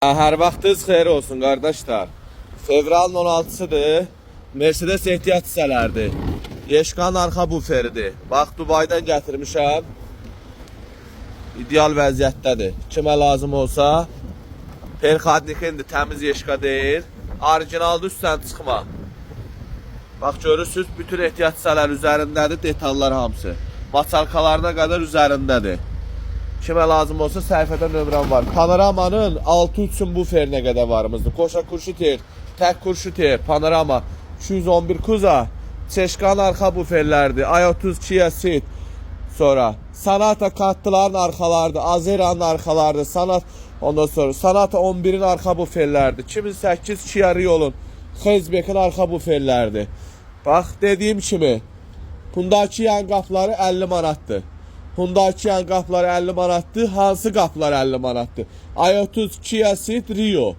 Hər vaxtınız xeyir olsun qardaşlar. Fevralın 16-sıdır. Mercedes ehtiyat hissələrdir. Yeşkan arxa buferidir. Bax, Dubaydan gətirmişəm. İdeal vəziyyətdədir. Kimə lazım olsa. Perxadnikindir, təmiz yeşka deyil. Orijinalda üstdən çıxma. Bax, görürsünüz, bütün ehtiyat hissələr üzərindədir, detallar hamısı. Maçalkalarına qədər üzərindədir. Kimə lazım olsa səhifədə nömrəm var. Panoramanın 6-3 buferinə qədər varımızdır. Koşa kurşuter, tək kurşuter, panorama, 211 Kuza, Çeşkan arxa buferlərdir. i30 Kia Ceed, sonra Sonata kattıların arxalardır, Azera'nın arxalardır, ondan sonra Sonata 11'in arxa buferlərdir. 2008 Kia Rio'nun, Xezbekin arxa buferlərdir. Bax, dediyim kimi, bundakı yan qapları 50 manatdır. Hyundai yan qapları 50 manatdır. Hansı qaplar 50 manatdır? i30 Kia Ceed Rio.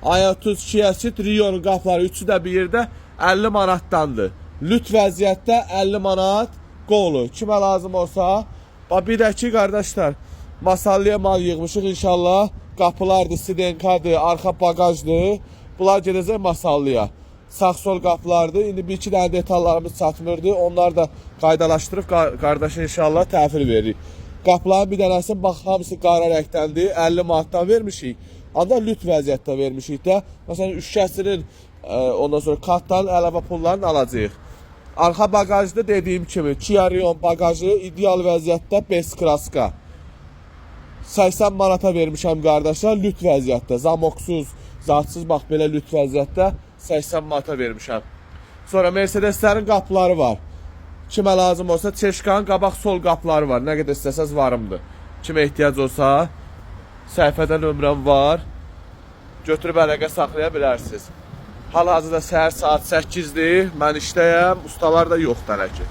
i30 Kia Ceed Rio'nun qapları üçü də bir yerdə 50 manatdandır. Lüt vəziyyətdə 50 manat qolu. Kimə lazım olsa. Bir də ki, qardaşlar, masallıya mal yığmışıq inşallah. Qapılardır, sidenkadır, arxa bagajdır. Bunlar gedəcək masallıya. Sağ-sol qaplardır. İndi bir-iki dənə detallarımız çatmırdı. Onlar da qaydalaşdırıb qardaşa inşallah təhvil veririk. Qapların bir dənəsi, bax, hamısı qara rəngdəndir. 50 manatdan vermişik. Ancaq lüt vəziyyətdə vermişik də. Məsələn, üşkəsinin, ondan sonra kartların əlavə pullarını alacağıq. Arxa bagajda dediyim kimi, Kia Rio bagajı ideal vəziyyətdə Beskraska. 80 manata vermişəm qardaşlar, lüt vəziyyətdə. Zamoksuz, zatsız, bax, belə lüt vəziyyətdə 80 manata vermişəm. Sonra Mercedeslərin qapıları var. Kimə lazım olsa, Çeşkanın qabaq sol qapıları var. Nə qədər istəsəz varımdır. Kimə ehtiyac olsa, səhifədə nömrəm var. Götürüb əlaqə saxlaya bilərsiniz. Hal-hazırda səhər saat 8-dir. Mən işdəyəm, ustalar da yoxdur hələ ki.